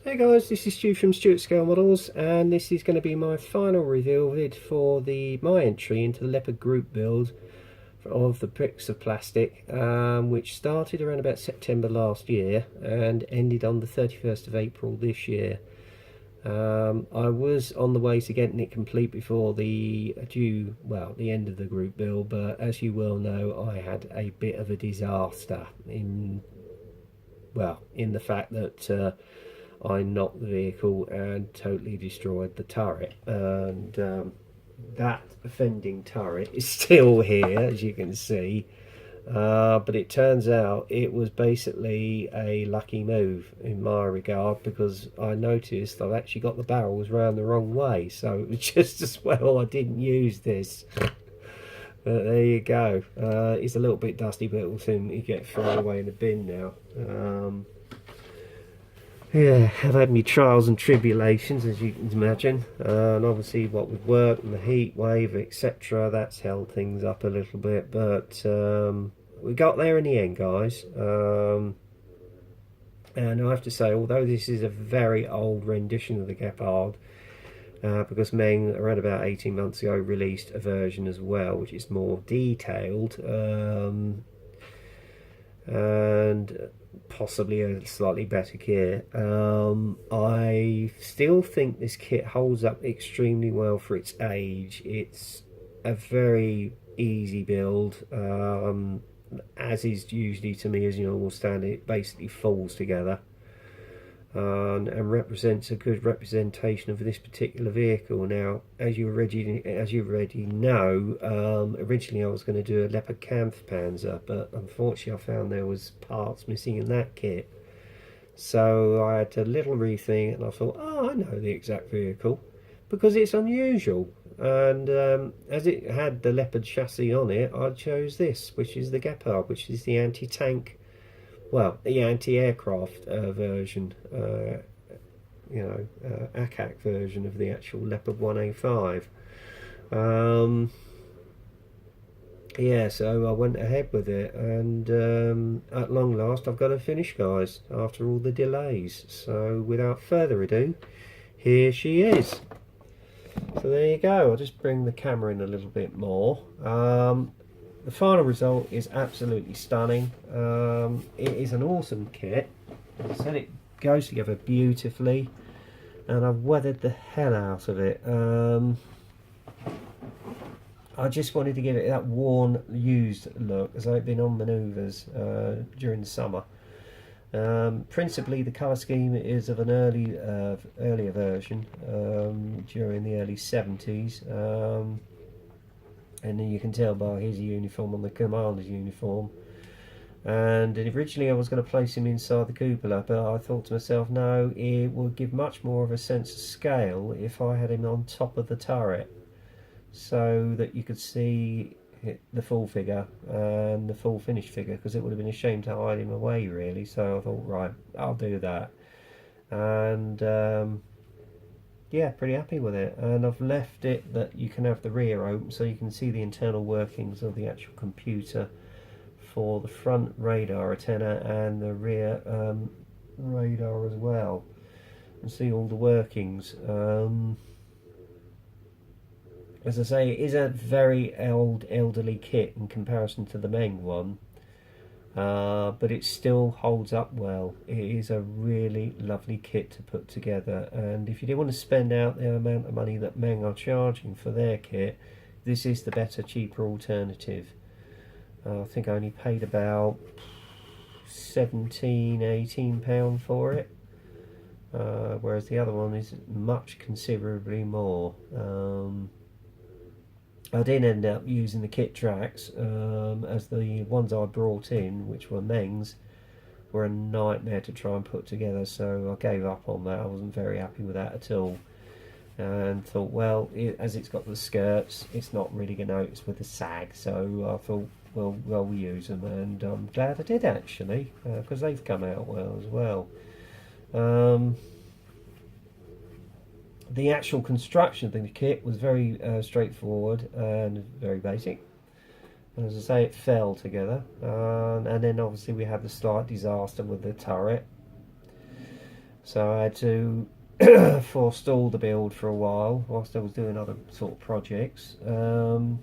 Hey guys, this is Stu from Stuart Scale Models, and this is going to be my final reveal vid for my entry into the leopard group build of the bricks of plastic, which started around about September last year and ended on the 31st of April this year. I was on the way to getting it complete before the end of the group build, but as you well know, I had a bit of a disaster in the fact that I knocked the vehicle and totally destroyed the turret, and that offending turret is still here, as you can see. But it turns out it was basically a lucky move in my regard, because I noticed I've actually got the barrels round the wrong way, so it was just as well I didn't use this. But there you go. It's a little bit dusty, but it will soon get thrown away in the bin now. Yeah, I've had my trials and tribulations, as you can imagine, and obviously what with work and the heat wave, etc., that's held things up a little bit, but we got there in the end, guys. And I have to say, although this is a very old rendition of the Gepard, because Meng, around about 18 months ago, released a version as well, which is more detailed, and possibly a slightly better kit. I still think this kit holds up extremely well for its age. It's a very easy build, as is usually to me as your normal standard. It basically falls together, and represents a good representation of this particular vehicle. Now, as you already know, originally I was going to do a leopard Kampfpanzer, but unfortunately I found there was parts missing in that kit, so I had a little rethink, and I thought, oh, I know the exact vehicle, because it's unusual, and as it had the leopard chassis on it, I chose this, which is the Gepard, which is the anti-tank, the anti-aircraft version, ACAC version of the actual Leopard 1A5. So I went ahead with it, and at long last I've got it finished, guys, after all the delays. So without further ado, here she is. So there you go. I'll just bring the camera in a little bit more. The final result is absolutely stunning. It is an awesome kit. As I said, it goes together beautifully, and I've weathered the hell out of it. I just wanted to give it that worn, used look, as though it'd been on manoeuvres during the summer. Principally, the colour scheme is of an earlier version, during the early 70s. And then you can tell by his uniform on the commander's uniform. And originally I was going to place him inside the cupola, but I thought to myself, no, it would give much more of a sense of scale if I had him on top of the turret, so that you could see the full figure and the full finished figure, because it would have been a shame to hide him away, really. So I thought, right, I'll do that. And yeah, pretty happy with it, and I've left it that you can have the rear open so you can see the internal workings of the actual computer for the front radar antenna and the rear radar as well, and see all the workings. As I say, it is a very elderly kit in comparison to the Meng one, but it still holds up well. It is a really lovely kit to put together, and if you do want to spend out the amount of money that Meng are charging for their kit, this is the better, cheaper alternative. I think I only paid about £17–18 for it, whereas the other one is considerably more. I did end up using the kit tracks, as the ones I brought in, which were Meng's, were a nightmare to try and put together, so I gave up on that. I wasn't very happy with that at all, and thought, well, as it's got the skirts, it's not really going to notice with the sag, so I thought, well, we'll use them, and I'm glad I did, actually, because they've come out well as well. The actual construction of the kit was very straightforward and very basic. And as I say, it fell together. And then obviously we had the slight disaster with the turret. So I had to forestall the build for a while whilst I was doing other sort of projects. Once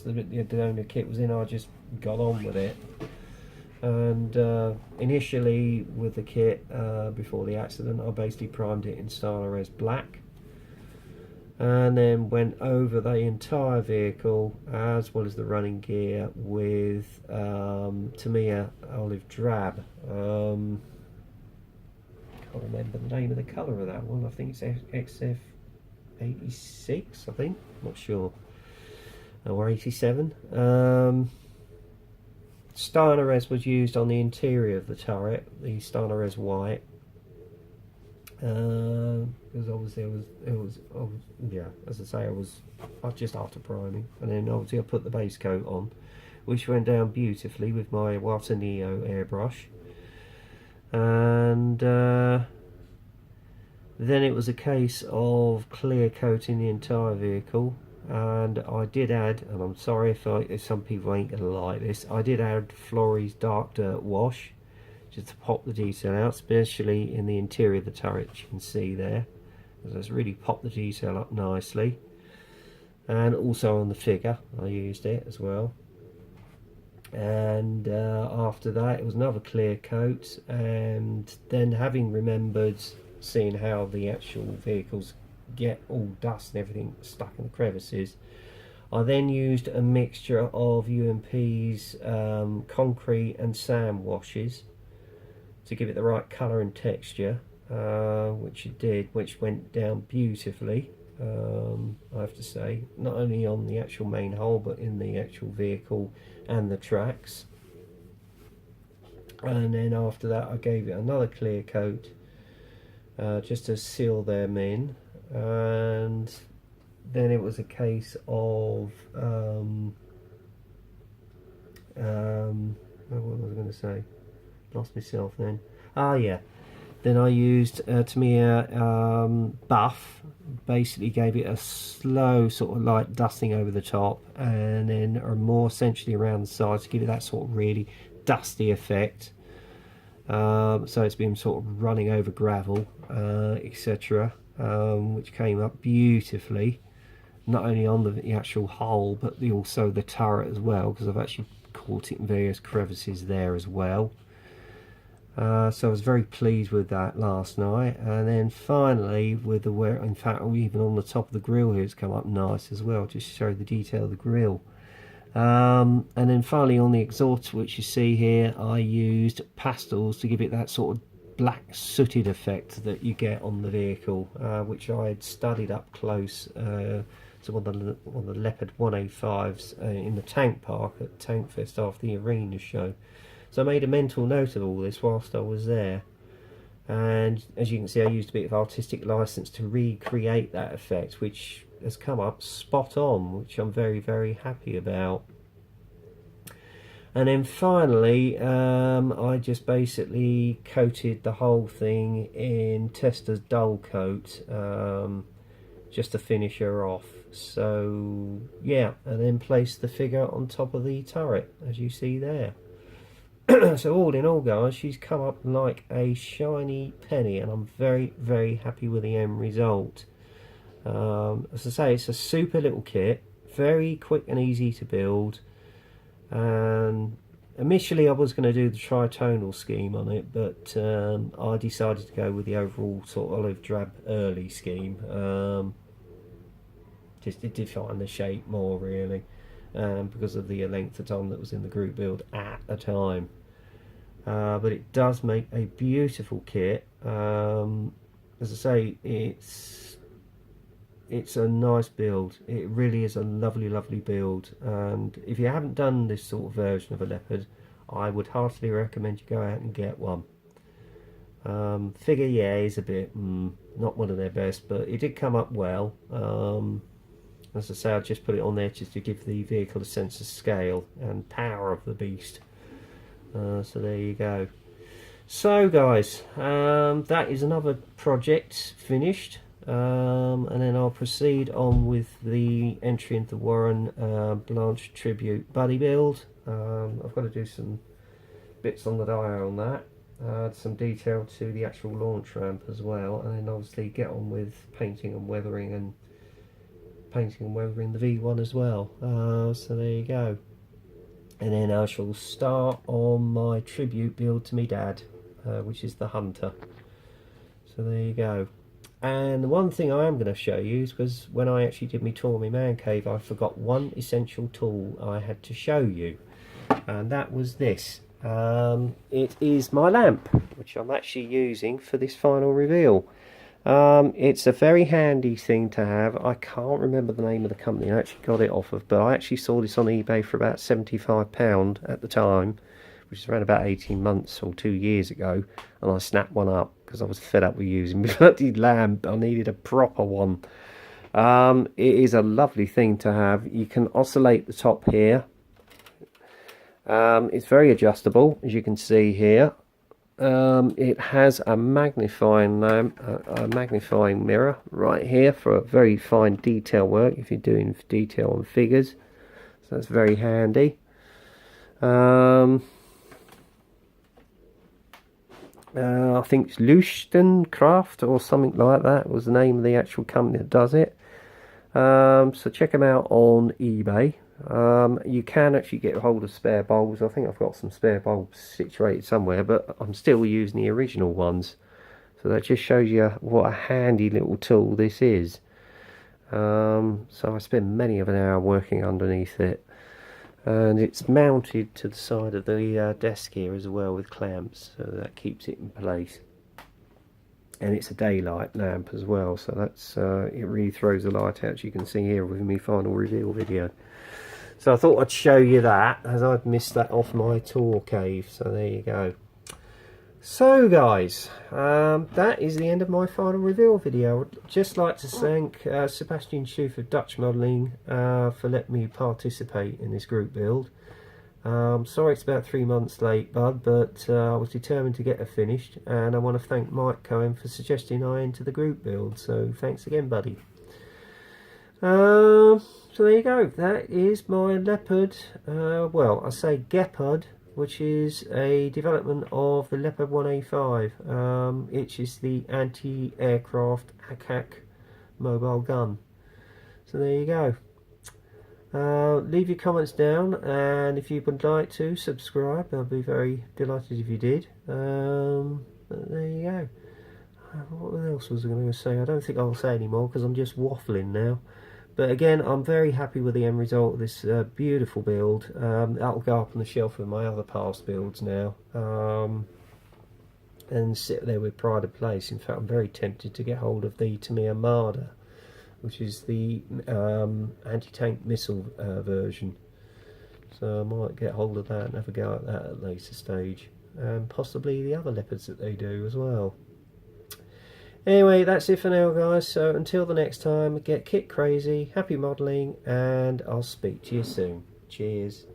the owner kit was in, I just got on with it. And initially with the kit, before the accident, I basically primed it in Styler Black, and then went over the entire vehicle as well as the running gear with Tamiya olive drab. Can't remember the name of the colour of that one. I think it's XF86, I think, not sure, or 87. Styler was used on the interior of the turret, the Styler white, because obviously yeah, as I say, I was just after priming, and then obviously I put the base coat on, which went down beautifully with my Wata Neo airbrush, and then it was a case of clear coating the entire vehicle. And I did add, and I'm sorry if some people ain't gonna like this, I did add Florey's dark dirt wash just to pop the detail out, especially in the interior of the turret, as you can see there, because it's really popped the detail up nicely. And also on the figure I used it as well. And after that it was another clear coat, and then having remembered seeing how the actual vehicles get all dust and everything stuck in the crevices, I then used a mixture of UMP's concrete and sand washes to give it the right colour and texture, which it did, which went down beautifully, I have to say, not only on the actual main hull but in the actual vehicle and the tracks. And then after that I gave it another clear coat just to seal them in. And then it was a case of what was I going to say? Lost myself then. Yeah. Then I used Tamiya buff. Basically gave it a slow sort of light dusting over the top, and then more essentially around the sides to give it that sort of really dusty effect. So it's been sort of running over gravel, etc. Which came up beautifully, not only on the actual hull but also the turret as well, because I've actually caught it in various crevices there as well. So I was very pleased with that last night. And then finally with the wear, in fact even on the top of the grille here, it's come up nice as well, just to show the detail of the grille. And then finally on the exhaust, which you see here, I used pastels to give it that sort of black sooted effect that you get on the vehicle, which I had studied up close to one of the Leopard 185s in the tank park at Tank Fest after the arena show. So I made a mental note of all this whilst I was there, and as you can see I used a bit of artistic license to recreate that effect, which has come up spot on, which I'm very, very happy about. And then finally I just basically coated the whole thing in Tester's dull coat, just to finish her off. So yeah, and then placed the figure on top of the turret, as you see there. So all in all guys, she's come up like a shiny penny, and I'm very, very happy with the end result. As I say, it's a super little kit, very quick and easy to build. And initially I was going to do the tritonal scheme on it, but I decided to go with the overall sort of olive drab early scheme, just to define the shape more really, because of the length of time that was in the group build at the time. But it does make a beautiful kit. As I say, it's a nice build. It really is a lovely, lovely build. And if you haven't done this sort of version of a Leopard, I would heartily recommend you go out and get one. Figure, yeah, is a bit not one of their best, but it did come up well. As I say, I just put it on there just to give the vehicle a sense of scale and power of the beast. So there you go. So guys, that is another project finished. And then I'll proceed on with the entry into the Warren Blanche Tribute Buddy build. I've got to do some bits on the dial on that, add some detail to the actual launch ramp as well, and then obviously get on with painting and weathering the V1 as well. So there you go. And then I shall start on my tribute build to me dad, which is the Hunter. So there you go. And the one thing I am going to show you is because when I actually did my tour of my man cave, I forgot one essential tool I had to show you, and that was this. It is my lamp, which I'm actually using for this final reveal. It's a very handy thing to have. I can't remember the name of the company I actually got it off of, but I actually saw this on eBay for about £75 at the time, which is around about 18 months or 2 years ago, and I snapped one up because I was fed up with using my bloody lamp. I needed a proper one. It is a lovely thing to have. You can oscillate the top here. It's very adjustable, as you can see here. It has a magnifying lamp, a magnifying mirror right here for very fine detail work if you're doing detail on figures, so that's very handy. I think it's Luchten Craft or something like that was the name of the actual company that does it. So check them out on eBay. You can actually get hold of spare bulbs. I think I've got some spare bulbs situated somewhere, but I'm still using the original ones. So that just shows you what a handy little tool this is. So I spend many of an hour working underneath it, and it's mounted to the side of the desk here as well with clamps, so that keeps it in place. And it's a daylight lamp as well, so that's it really throws the light out, as you can see here with my final reveal video. So I thought I'd show you that, as I'd missed that off my tour cave. So there you go. So guys, that is the end of my final reveal video. I'd just like to thank Sebastian Schoof of Dutch Modelling for letting me participate in this group build. Sorry it's about 3 months late, bud, but I was determined to get it finished, and I want to thank Mike Cohen for suggesting I enter the group build, so thanks again, buddy. So there you go, that is my Leopard, well, I say Gepard, which is a development of the Leopard 1A5, which is the anti-aircraft ACAC mobile gun. So there you go. Leave your comments down, and if you would like to subscribe, I'll be very delighted if you did. But there you go. What else was I going to say? I don't think I'll say any more because I'm just waffling now. But again, I'm very happy with the end result of this beautiful build. That'll go up on the shelf with my other past builds now, and sit there with pride of place. In fact, I'm very tempted to get hold of the Tamiya Marder, which is the anti-tank missile version. So I might get hold of that and have a go at that at a later stage, and possibly the other Leopards that they do as well. Anyway, that's it for now, guys. So until the next time, get kit crazy, happy modelling, and I'll speak to you soon. Cheers.